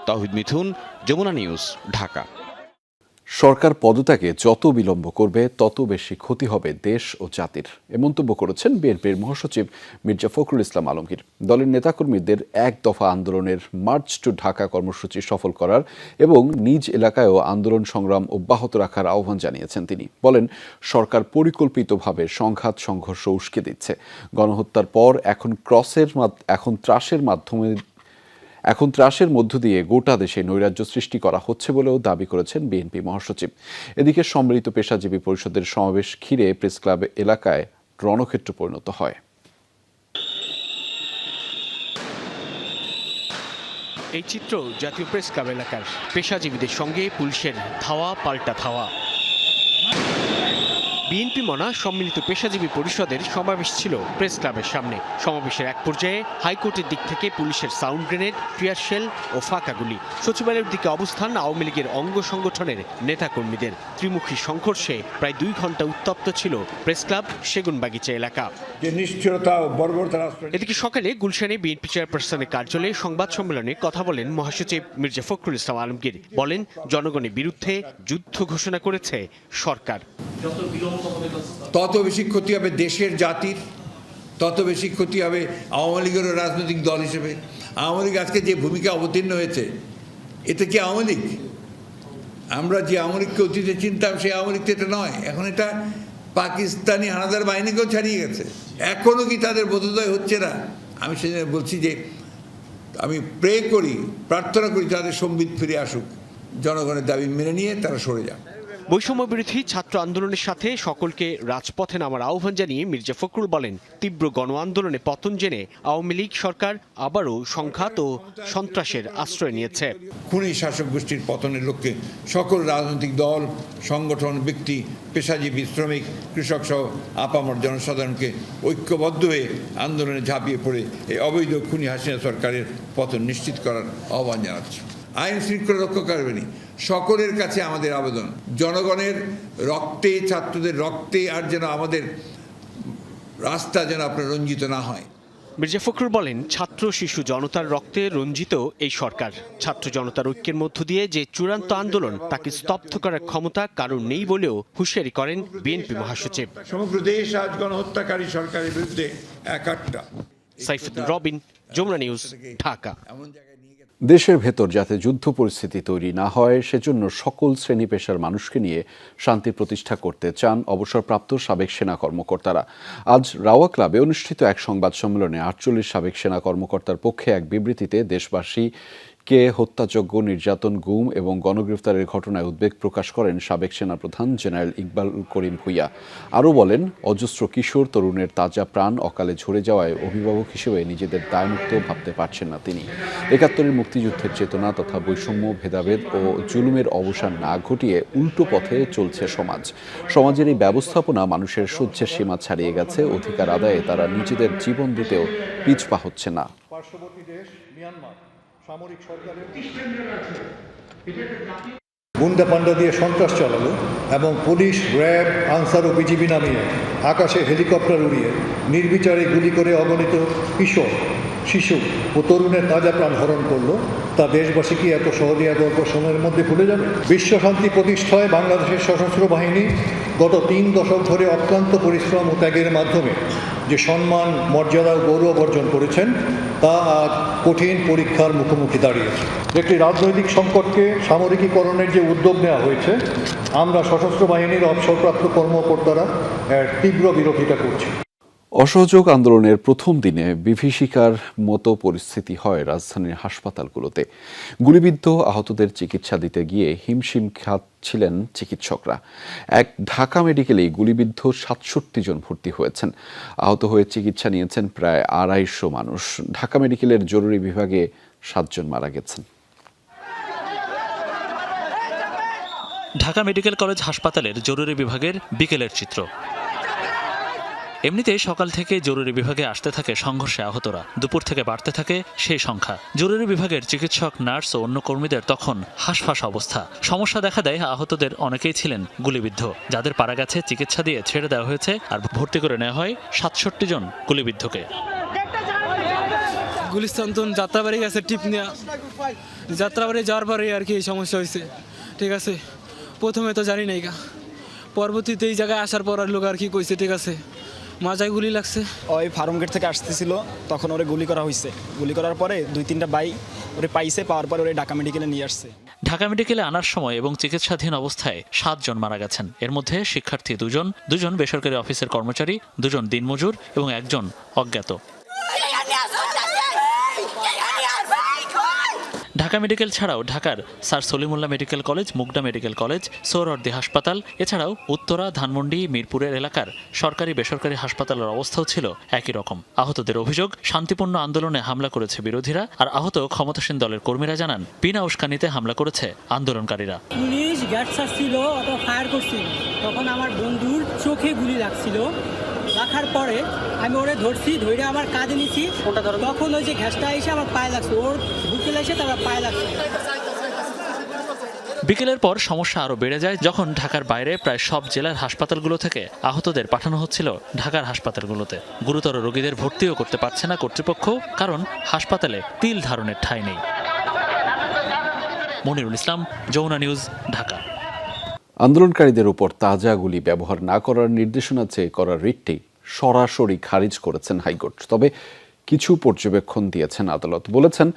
তাওহিদ মিথুন, যমুনা নিউজ, ঢাকা। সরকার পদত্যাগে যত বিলম্ব করবে তত বেশি ক্ষতি হবে দেশ ও জাতির, এ মন্তব্য করেছেন বিএনপির মহাসচিব মির্জা ফখরুল ইসলাম আলমগীর। দলের নেতাকর্মীদের এক দফা আন্দোলনের মার্চ টু ঢাকা কর্মসূচি সফল করার এবং নিজ এলাকায়ও আন্দোলন সংগ্রাম অব্যাহত রাখার আহ্বান জানিয়েছেন তিনি। বলেন, সরকার পরিকল্পিতভাবে সংঘাত সংঘর্ষ উস্কে দিচ্ছে। গণহত্যার পর এখন ত্রাসের মধ্য দিয়ে গোটা দেশে নৈরাজ্য সৃষ্টি করা হচ্ছে বলেও দাবি করেছেন বিএনপি মহাসচিব। এদিকে সম্মিলিত পেশাজীবী পরিষদের সমাবেশ ঘিরে প্রেস ক্লাব এলাকায় রণক্ষেত্র পরিণত হয়। এই চিত্র জাতীয় প্রেস ক্লাব এলাকার পেশাজীবীদের সঙ্গে পুলিশের ধাওয়া পাল্টা ধাওয়া। বিএনপি মনা সম্মিলিত পেশাজীবী পরিষদের সমাবেশ ছিল প্রেস ক্লাবের সামনে। সমাবেশের এক পর্যায়ে হাইকোর্টের দিক থেকে পুলিশের সাউন্ড গ্রেনেড, টিয়ার শেল ও ফাঁকা গুলি। সচিবালয়ের দিকে অবস্থান আওয়ামী লীগের অঙ্গ সংগঠনের নেতাকর্মীদের। ত্রিমুখী সংঘর্ষে প্রায় 2 ঘন্টা উত্তপ্ত ছিল প্রেস ক্লাব সেগুনবাগিচা এলাকা। এদিকে সকালে গুলশানে বিএনপি চেয়ারপারসনের কার্যালয়ে সংবাদ সম্মেলনে কথা বলেন মহাসচিব মির্জা ফখরুল ইসলাম আলমগীর। বলেন, জনগণের বিরুদ্ধে যুদ্ধ ঘোষণা করেছে সরকার। তত বেশি ক্ষতি হবে দেশের, জাতির, তত বেশি ক্ষতি হবে আওয়ামী লীগেরও রাজনৈতিক দল হিসেবে। আওয়ামী লীগ আজকে যে ভূমিকা অবতীর্ণ হয়েছে, এতে কি আওয়ামী লীগ? আমরা যে আওয়ামী লীগকে অতীতে চিনতাম সেই আওয়ামী লীগ তো এটা নয়। এখন এটা পাকিস্তানি হানাদার বাহিনীকেও ছাড়িয়ে গেছে। এখনো কি তাদের বোধোদয় হচ্ছে না? আমি সেজন্য বলছি যে আমি প্রে করি, প্রার্থনা করি তাদের সম্বিত ফিরে আসুক, জনগণের দাবি মেনে নিয়ে তারা সরে যান। বৈষম্য বিরোধী ছাত্র আন্দোলনের সাথে সকলকে রাজপথে নামার আহ্বান জানিয়ে মির্জা ফখরুল বলেন, তীব্র গণ আন্দোলনে পতন জেনে আওয়ামী লীগ সরকার আবারও সংঘাত ও সন্ত্রাসের আশ্রয় নিয়েছে। খুনি শাসক গোষ্ঠীর পতনের লক্ষ্যে সকল রাজনৈতিক দল, সংগঠন, ব্যক্তি, পেশাজীবী, শ্রমিক, কৃষক সহ আপামর জনসাধারণকে ঐক্যবদ্ধ হয়ে আন্দোলনে ঝাঁপিয়ে পড়ে এই অবৈধ খুনি হাসিনা সরকারের পতন নিশ্চিত করার আহ্বান জানাচ্ছি। আইন শৃঙ্খলা রক্ষাকারিণী সকলের কাছে আমাদের আবেদন, জনগণের রক্তে, ছাত্রদের রক্তে আর যেন আমাদের রাস্তা যেন আপনার রঞ্জিত না হয়। মির্জা ফখরুল বলেন, ছাত্র শিশু জনতার রক্তে রঞ্জিত এই সরকার। ছাত্র জনতার ঐক্যের মধ্য দিয়ে যে চূড়ান্ত আন্দোলন, তাকে স্তব্ধ করার ক্ষমতা কারণ নেই বলেও হুঁশিয়ারি করেন বিএনপি মহাসচিব। সমগ্র দেশ আজ গণহত্যাকারী সরকারের বিরুদ্ধে একাট্টা। সাইফুদ্দিন রবিন, যমুনা নিউজ, ঢাকা। দেশের ভেতর যাতে যুদ্ধ পরিস্থিতি তৈরি না হয় সেজন্য সকল শ্রেণী পেশার মানুষকে নিয়ে শান্তি প্রতিষ্ঠা করতে চান অবসরপ্রাপ্ত সাবেক সেনা কর্মকর্তারা। আজ রাওয়া ক্লাবে অনুষ্ঠিত এক সংবাদ সম্মেলনে 48 সাবেক সেনা কর্মকর্তার পক্ষে এক বিবৃতিতে দেশবাসীকে হত্যাযজ্ঞ, নির্যাতন, গুম এবং গণগ্রেফতারের ঘটনায় উদ্বেগ প্রকাশ করেন সাবেক সেনাপ্রধান জেনারেল ইকবাল করিম ভূঁইয়া। আরও বলেন, অজস্র কিশোর তরুণের তাজা প্রাণ অকালে ঝরে যাওয়ায় অভিভাবক হিসেবে নিজেদের দায়মুক্ত ভাবতে পারছেন না তিনি। 71-এর মুক্তিযুদ্ধের চেতনা তথা বৈষম্য, ভেদাভেদ ও জুলুমের অবসান না ঘটিয়ে উল্টো পথে চলছে সমাজ। সমাজের এই ব্যবস্থাপনা মানুষের সহ্যের সীমা ছাড়িয়ে গেছে। অধিকার আদায়ে তারা নিজেদের জীবন দিতেও পিছপা হচ্ছে না। পার্শ্ববর্তী দেশ মিয়ানমার সামরিক সরকারের গুন্ডা পান্ডা দিয়ে সন্ত্রাস চালালো এবং পুলিশ, র্যাব, আনসার ও বিজিবি নামিয়ে আকাশে হেলিকপ্টার উড়িয়ে নির্বিচারে গুলি করে অগণিত কিশোর, শিশু ও তরুণের তাজা প্রাণ হরণ করলো, তা দেশবাসী কি এত সহজে এত অল্প সময়ের মধ্যে ভুলে যাবে? বিশ্ব শান্তি প্রতিষ্ঠায় বাংলাদেশের সশস্ত্র বাহিনী গত 3 দশক ধরে অক্লান্ত পরিশ্রম ও ত্যাগের মাধ্যমে যে সম্মান, মর্যাদা ও গৌরব অর্জন করেছেন, তা আজ কঠিন পরীক্ষার মুখোমুখি দাঁড়িয়েছে। একটি রাজনৈতিক সংকটকে সামরিকীকরণের যে উদ্যোগ নেওয়া হয়েছে, আমরা সশস্ত্র বাহিনীর অবসরপ্রাপ্ত কর্মকর্তারা এর তীব্র বিরোধিতা করছি। অসহযোগ আন্দোলনের প্রথম দিনে বিভীষিকার মতো পরিস্থিতি হয় রাজধানীর হাসপাতালগুলোতে। গুলিবিদ্ধ আহতদের চিকিৎসা দিতে গিয়ে হিমশিম খাচ্ছিলেন চিকিৎসকরা। এক ঢাকা মেডিকেলেই গুলিবিদ্ধ 67 জন ভর্তি হয়েছেন। আহত হয়ে চিকিৎসা নিয়েছেন প্রায় 250 মানুষ। ঢাকা মেডিকেলের জরুরি বিভাগে 7 জন মারা গেছেন। ঢাকা মেডিকেল কলেজ হাসপাতালের জরুরি বিভাগের বিকেলের চিত্র। এমনিতে সকাল থেকে জরুরি বিভাগে আসতে থাকে সংঘর্ষে আহতরা। দুপুর থেকে বাড়তে থাকে সেই সংখ্যা। জরুরি বিভাগের চিকিৎসক, নার্স ও অন্য কর্মীদের তখন হাঁসফাঁস অবস্থা। সমস্যা দেখা দেয় আহতদের অনেকেই ছিলেন গুলিবিদ্ধ। যাদের পারা গেছে চিকিৎসা দিয়ে ছেড়ে দেওয়া হয়েছে আর ভর্তি করে নেওয়া হয় 67 জন গুলিবিদ্ধকে। গুলিস্তান যাত্রাবাড়ি গেছে টিপ নেওয়া, যাত্রাবাড়ি যাওয়ার পরে আর কি এই সমস্যা হয়েছে। ঠিক আছে, প্রথমে তো জানি নাই, পরবর্তীতে এই জায়গায় আসার পর আর লোক আর কি কইছে, ঠিক আছে মাজায় গুলি লাগছে। ওই ফার্ম গেট থেকে আসতেছিল, তখন ওরে গুলি করা হয়েছে। গুলি করার পরে 2-3টা বাই ওরে পাইছে, পাওয়ার পরে ওরে ঢাকা মেডিকেলে নিয়ে আসছে। ঢাকা মেডিকেলে আনার সময় এবং চিকিৎসাধীন অবস্থায় 7 জন মারা গেছেন। এর মধ্যে শিক্ষার্থী 2 জন বেসরকারি অফিসের কর্মচারী, 2 জন দিনমজুর এবং 1 জন অজ্ঞাত। ঢাকা মেডিকেল ছাড়াও ঢাকার sir Salimullah medical college, Mugda medical college, Suhrawardy হাসপাতাল, এছাড়াও উত্তরা, ধানমন্ডি, মিরপুরের এলাকার সরকারি বেসরকারি হাসপাতালের অবস্থাও ছিল একই রকম। আহতদের অভিযোগ, শান্তিপূর্ণ আন্দোলনে হামলা করেছে বিরোধীরা। আর আহত ক্ষমতাসীন দলের কর্মীরা জানান, বিনা উস্কানিতে হামলা করেছে আন্দোলনকারীরা। পুলিশ গ্যাস ছিল, অথবা ফায়ার করছিল, তখন আমার বন্ধুর চোখে গুলি লাগছিল। রাখার পরে আমি ওরে ধরছি, ধরে আমার কাঁধে নিচ্ছি, তখন ওই যে গ্যাসটা এসে আমার পায়ে লাগছে, ওর বুকে এসে তারপর পায়ে লাগছে। বিকেলের পর সমস্যা আরও বেড়ে যায় যখন ঢাকার বাইরে প্রায় সব জেলার হাসপাতালগুলো থেকে আহতদের পাঠানো হচ্ছিল ঢাকার হাসপাতালগুলোতে। গুরুতর রোগীদের ভর্তিও করতে পারছে না কর্তৃপক্ষ, কারণ হাসপাতালে তিল ধারণের ঠাঁই নেই। মনিরুল ইসলাম, যমুনা নিউজ, ঢাকা। আন্দোলনকারীদের উপর তাজা গুলি ব্যবহার না করার নির্দেশনা চেয়ে করা রিটটি সরাসরি খারিজ করেছেন হাইকোর্ট। তবে কিছু পর্যবেক্ষণ দিয়েছেন আদালত। বলেছেন,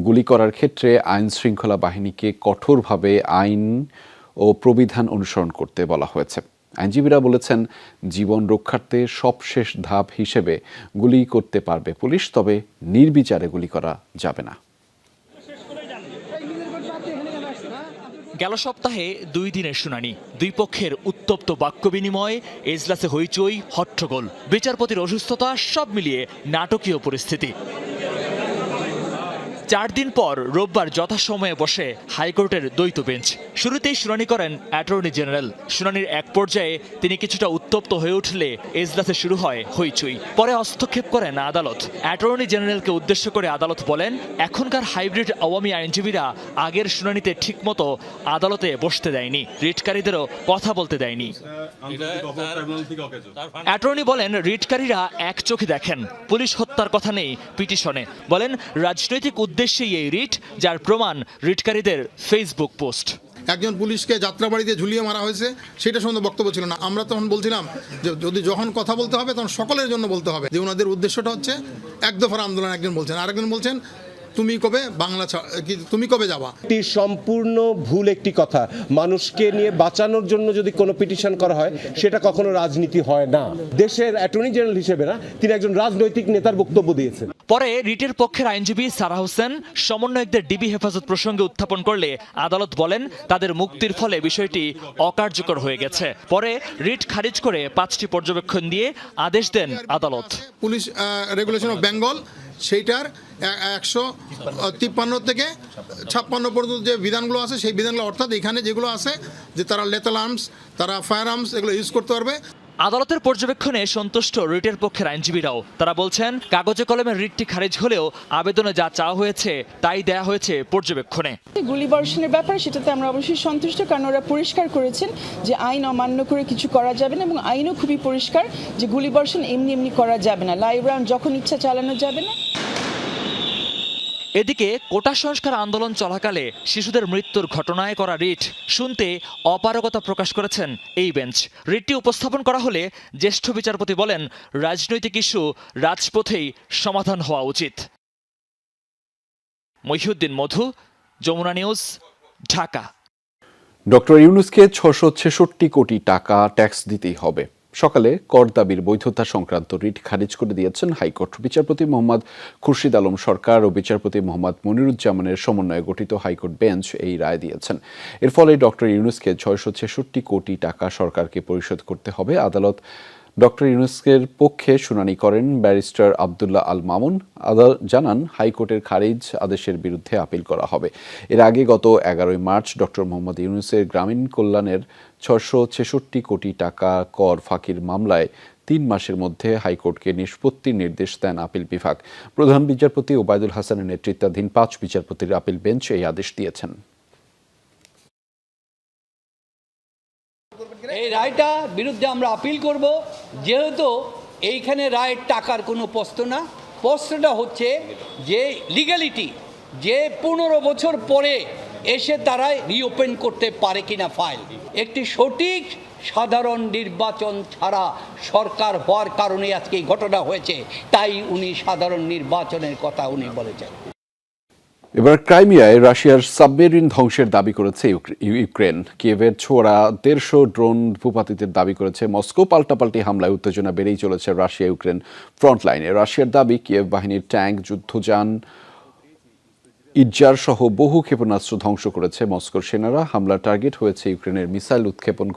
গুলি করার ক্ষেত্রে আইন শৃঙ্খলা বাহিনীকে কঠোরভাবে আইন ও প্রবিধান অনুসরণ করতে বলা হয়েছে। আইনজীবীরা বলেছেন, জীবন রক্ষার্থে সবশেষ ধাপ হিসেবে গুলি করতে পারবে পুলিশ, তবে নির্বিচারে গুলি করা যাবে না। গেল সপ্তাহে 2 দিনের শুনানি, 2 পক্ষের উত্তপ্ত বাক্য বিনিময়, এজলাসে হইচই, হট্টগোল, বিচারপতির অসুস্থতা, সব মিলিয়ে নাটকীয় পরিস্থিতি। 4 দিন পর রোববার যথাসময়ে বসে হাইকোর্টের দ্বৈত বেঞ্চ। শুরুতেই শুনানি করেন অ্যাটর্নি জেনারেল। শুনানির এক পর্যায়ে তিনি কিছুটা উত্তপ্ত হয়ে উঠলে এজলাসে শুরু হয় হইচই। পরে হস্তক্ষেপ করেন আদালত। অ্যাটর্নি জেনারেলকে উদ্দেশ্য করে আদালত বলেন, এখনকার হাইব্রিড আওয়ামী আইনজীবীরা আগের শুনানিতে ঠিকমতো আদালতে বসতে দেয়নি, রিটকারীদেরও কথা বলতে দেয়নি। অ্যাটর্নি বলেন, রিটকারীরা এক চোখে দেখেন, পুলিশ হত্যার কথা নেই পিটিশনে। বলেন, রাজনৈতিক উদ্দেশ্যেই এই রিট, যার প্রমাণ রিটকারীদের ফেসবুক পোস্ট। একজন পুলিশকে যাত্রাবাড়িতে ঝুলিয়ে মারা হয়েছে, সেটা সম্বন্ধে বক্তব্য ছিল না। আমরা তখন বলছিলাম যে যখন কথা বলতে হবে তখন সকলের জন্য বলতে হবে, যে ওনাদের উদ্দেশ্যটা হচ্ছে এক দফার আন্দোলন। একজন বলছেন, আরেকজন বলছেন তুমি কবে বাংলা তুমি কবে যাবা। এটি সম্পূর্ণ ভুল একটি কথা। মানুষকে নিয়ে বাঁচানোর জন্য যদি কোনো পিটিশন করা হয়, সেটা কখনো রাজনীতি হয় না। দেশের অ্যাটর্নি জেনারেল হিসেবে না, তিনি একজন রাজনৈতিক নেতার বক্তব্য দিয়েছেন। পরে রিটের পক্ষের আইনজীবী সারা হোসেন সমন্বয়কদের ডিবি হেফাজত প্রসঙ্গে উত্থাপন করলে আদালত বলেন, তাদের মুক্তির ফলে বিষয়টি অকার্যকর হয়ে গেছে। পরে রিট খারিজ করে 5টি পর্যবেক্ষণ দিয়ে আদেশ দেন আদালত। পুলিশ রেগুলেশন অফ বেঙ্গল সেইটার 153 থেকে 56 পর্যন্ত যে বিধানগুলো আছে, সেই বিধানগুলো, অর্থাৎ এখানে যেগুলো আছে যে তারা লেথাল আর্মস, তারা ফায়ার আর্মস এগুলো ইউজ করতে পারবে। আদালতের পর্যবেক্ষণে সন্তুষ্ট রিটের পক্ষের আইনজীবীরাও। তারা বলছেন, কাগজে কলমের রিটটি খারিজ হলেও আবেদনে যা চাওয়া হয়েছে তাই দেয়া হয়েছে পর্যবেক্ষণে। গুলিবর্ষণের ব্যাপারে সেটাতে আমরা অবশ্যই সন্তুষ্ট, কারণ ওরা পরিষ্কার করেছেন যে আইন অমান্য করে কিছু করা যাবে না, এবং আইনও খুবই পরিষ্কার যে গুলিবর্ষণ এমনি এমনি করা যাবে না, লাইভ রাউন্ড যখন ইচ্ছা চালানো যাবে না। এদিকে কোটা সংস্কার আন্দোলন চলাকালে শিশুদের মৃত্যুর ঘটনায় করা রিট শুনতে অপারগতা প্রকাশ করেছেন এই বেঞ্চ। রিটটি উপস্থাপন করা হলে জ্যেষ্ঠ বিচারপতি বলেন, রাজনৈতিক ইস্যু রাজপথেই সমাধান হওয়া উচিত। মহিউদ্দিন মধু, যমুনা নিউজ, ঢাকা। ডক্টর ইউনূসকে 666 কোটি টাকা ট্যাক্স দিতেই হবে। সকালে কর দাবির বৈধতা সংক্রান্ত রিট খারিজ করে দিয়েছেন হাইকোর্ট। বিচারপতি মোহাম্মদ খুরশিদ আলম সরকার ও বিচারপতি মোহাম্মদ মনিরুজ্জামানের সমন্বয়ে গঠিত হাইকোর্ট বেঞ্চ এই রায় দিয়েছেন। এর ফলে ডক্টর ইউনূসকে 666 কোটি টাকা সরকারকে পরিশোধ করতে হবে। আদালত ডক্টর ইউনূসের পক্ষে শুনানি করেন ব্যারিস্টার আব্দুল্লাহ আল মামুন। আদালত জানান, হাইকোর্টের খারিজ আদেশের বিরুদ্ধে আপিল করা হবে। এর আগে গত 11 মার্চ ডক্টর মোহাম্মদ ইউনূসের গ্রামীণ কল্যাণের 666 কোটি টাকা কর ফাঁকির মামলায় 3 মাসের মধ্যে হাইকোর্টকে নিষ্পত্তির নির্দেশ দেন আপিল বিভাগ। প্রধান বিচারপতি ওবায়দুল হাসানের নেতৃত্বাধীন 5 বিচারপতির আপিল বেঞ্চ এই আদেশ দিয়েছেন। এই রায়টা বিরুদ্ধে আমরা আপিল করব, যেহেতু এইখানে রায়ের টাকার কোনো প্রশ্ন না। প্রশ্নটা হচ্ছে যে লিগ্যালিটি, যে 15 বছর পরে এসে তারা রিওপেন করতে পারে কিনা ফাইল। একটি সঠিক সাধারণ নির্বাচন ছাড়া সরকার হওয়ার কারণে আজকে এই ঘটনা হয়েছে, তাই উনি সাধারণ নির্বাচনের কথা উনি বলেছেন। এবার ক্রাইমিয়ায় রাশিয়ার সাবমেরিন ধ্বংসের দাবি করেছে ইউক্রেন। কিয়েভের ছোড়া 150 ড্রোন ভূপাতিতের দাবি করেছে মস্কো। পাল্টাপাল্টি হামলায় উত্তেজনা বেড়েই চলেছে রাশিয়া ইউক্রেন ফ্রন্টলাইনে। রাশিয়ার দাবি, কিয়েভ বাহিনীর ট্যাঙ্ক, যুদ্ধযান, ইজ্জার সহ বহু ক্ষেপণাস্ত্র ধ্বংস করেছে মস্কোর সেনারা। হামলার টার্গেট হয়েছে ইউক্রেনের মিসাইল উৎক্ষেপণ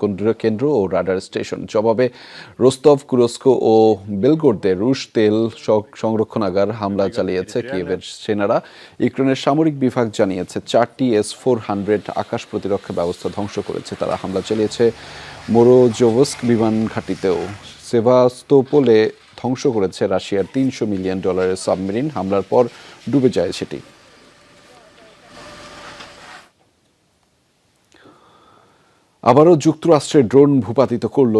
কেন্দ্র ও রাডার স্টেশন। জবাবে রোস্তভ, কুরস্ক ও বেলগোরদে রুশ তেল সংরক্ষণাগার হামলা চালিয়েছে কিয়েভের সেনারা। ইউক্রেনের সামরিক বিভাগ জানিয়েছে 4টি S-400 আকাশ প্রতিরক্ষা ব্যবস্থা ধ্বংস করেছে তারা। হামলা চালিয়েছে মোরোজোভস্ক বিমান ঘাঁটিতেও। সেভাস্তোপোলে ধ্বংস করেছে রাশিয়ার $300 মিলিয়ন সাবমেরিন। হামলার পর ডুবে যায় সেটি। আবারও যুক্তরাষ্ট্রের ড্রোন ভূপাতিত করল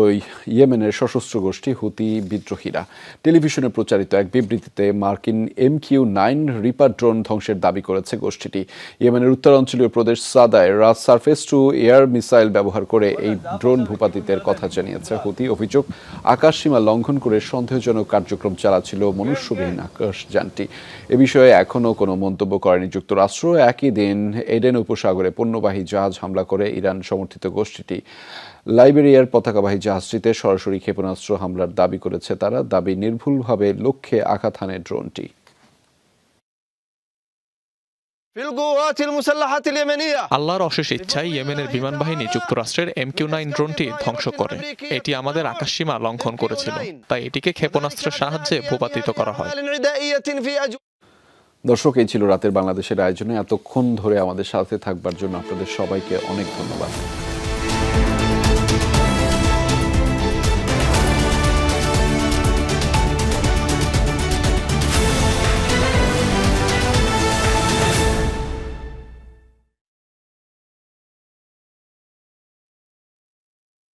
ইয়েমেনের সশস্ত্র গোষ্ঠী হুতি বিদ্রোহীরা। টেলিভিশনে প্রচারিত এক বিবৃতিতে মার্কিন MQ-9 রিপার ড্রোন ধ্বংসের দাবি করেছে গোষ্ঠীটি। ইয়েমেনের উত্তরাঞ্চলীয় প্রদেশ সাদায় সারফেস টু এয়ার মিসাইল ব্যবহার করে এই ড্রোন ভূপাতিতের কথা জানিয়েছে হুতি। অভিযোগ, আকাশসীমা লঙ্ঘন করে সন্দেহজনক কার্যক্রম চালাচ্ছিল মনুষ্যবিহীন আকাশযানটি। এ বিষয়ে এখনও কোনো মন্তব্য করেনি যুক্তরাষ্ট্র। একই দিন এডেন উপসাগরে পণ্যবাহী জাহাজ হামলা করে ইরান সমর্থিত গোষ্ঠী গোষ্ঠীটি। লাইবেরিয়ার পতাকাবাহী জাহাজটিতে সরাসরি ক্ষেপণাস্ত্র হামলার দাবি করেছে তারা। দাবি নির্ভুলভাবে লক্ষ্যে আঘাত হানে ড্রোনটি। আল্লাহর অশেষ ইচ্ছায় ইয়েমেনের বিমান বাহিনী যুক্তরাষ্ট্রের MQ-9 ড্রোনটি ধ্বংস করে। এটি আমাদের আকাশসীমা লঙ্ঘন করেছিল, তাই এটিকে ক্ষেপণাস্ত্রের সাহায্যে ভূপাতিত করা হয়। দর্শক, এই ছিল রাতের বাংলাদেশের আয়োজনে। এতক্ষণ ধরে আমাদের সাথে থাকবার জন্য আপনাদের সবাইকে অনেক ধন্যবাদ।